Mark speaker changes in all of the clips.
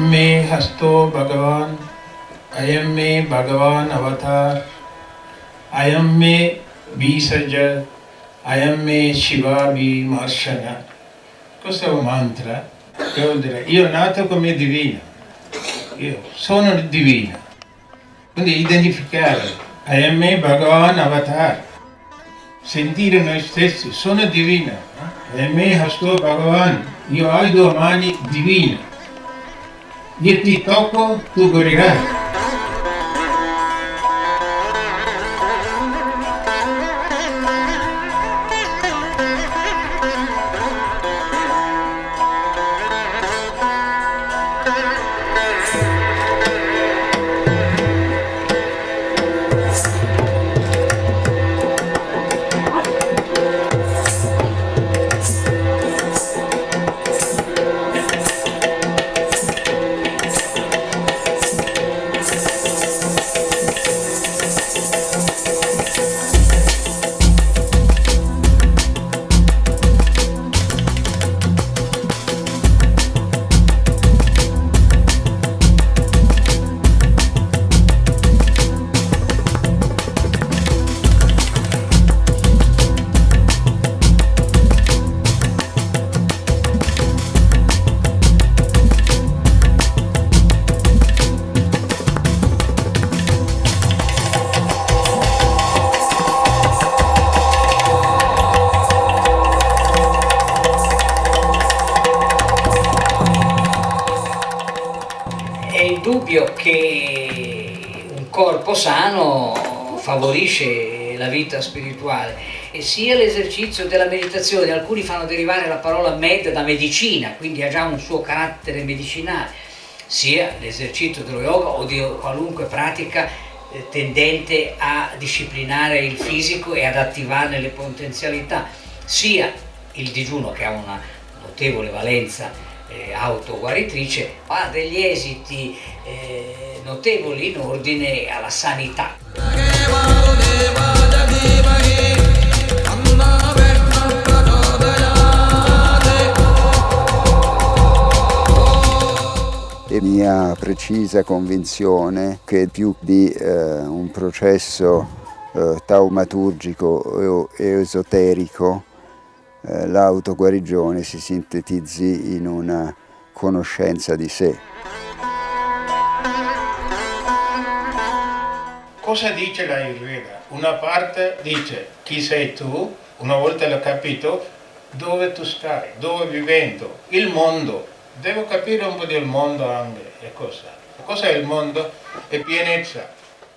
Speaker 1: me hasto Bhagavan, ayam me Bhagavan avatar, ayam me Visaja, ayam me Shiva Vimarshana. Questo è un mantra che vuol dire io nato come divino, io sono divino. Quindi identificare ayam me Bhagavan avatar, sentire noi stessi, sono divino. Ayam me hasto Bhagavan, io ho i due mani divine. Io ti tocco, tu guarirai.
Speaker 2: Che un corpo sano favorisce la vita spirituale e sia l'esercizio della meditazione, alcuni fanno derivare la parola med da medicina, quindi ha già un suo carattere medicinale, sia l'esercizio dello yoga o di qualunque pratica tendente a disciplinare il fisico e ad attivarne le potenzialità, sia il digiuno che ha una notevole valenza autoguaritrice, ha degli esiti notevoli in ordine alla sanità.
Speaker 3: È mia precisa convinzione che più di un processo taumaturgico e esoterico, l'autoguarigione si sintetizzi in una conoscenza di sé.
Speaker 1: Cosa dice la Ayurveda? Una parte dice chi sei tu, una volta l'ho capito, dove tu stai, dove vivendo, il mondo. Devo capire un po' del mondo anche. E cosa? Cosa è il mondo? È pienezza.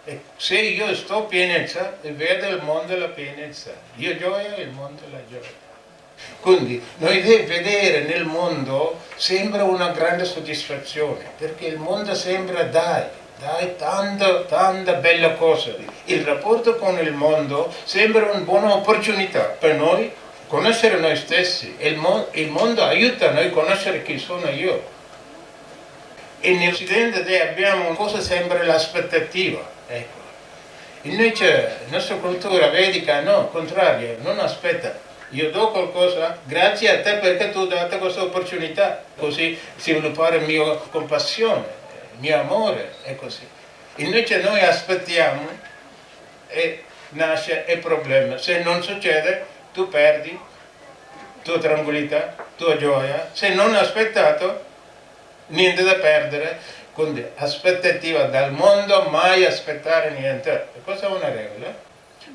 Speaker 1: E se io sto pienezza, vedo il mondo la pienezza. Io gioia, il mondo la gioia. Quindi noi vedere nel mondo sembra una grande soddisfazione, perché il mondo sembra dai tanta bella cosa. Il rapporto con il mondo sembra una buona opportunità per noi conoscere noi stessi. Il mondo aiuta noi a conoscere chi sono io. E nell'Occidente abbiamo una cosa sembra l'aspettativa. Ecco. Invece la nostra cultura vedica no, contrario, non aspetta. Io do qualcosa grazie a te perché tu hai dato questa opportunità, così sviluppare la mia compassione, il mio amore e così. Invece noi aspettiamo e nasce il problema. Se non succede, tu perdi tua tranquillità, tua gioia. Se non hai aspettato, niente da perdere. Quindi aspettativa dal mondo, mai aspettare niente. E questa è una regola.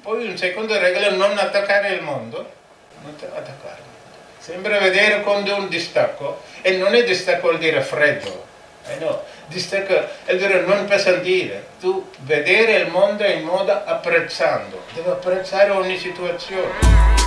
Speaker 1: Poi una seconda regola, non attaccare il mondo. Non attaccare. Sembra vedere come un distacco, e non è distacco vuol dire freddo, no, distacco vuol dire non pesantire, tu vedere il mondo in modo apprezzando, devi apprezzare ogni situazione.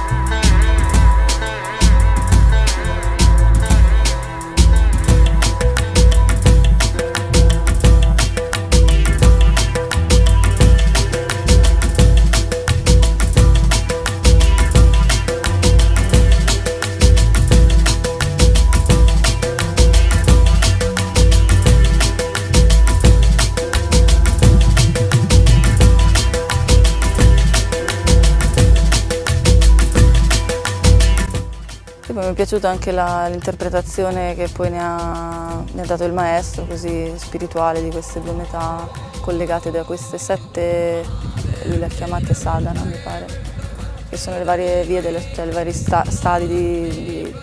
Speaker 4: mi è piaciuta anche l'interpretazione che poi ne ha dato il maestro, così spirituale, di queste due metà collegate da queste 7, lui le ha chiamate sadhana mi pare, che sono le varie vie, cioè i vari stadi di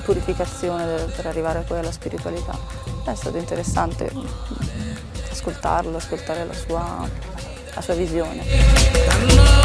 Speaker 4: purificazione per arrivare poi alla spiritualità. È stato interessante ascoltarlo, ascoltare la sua visione.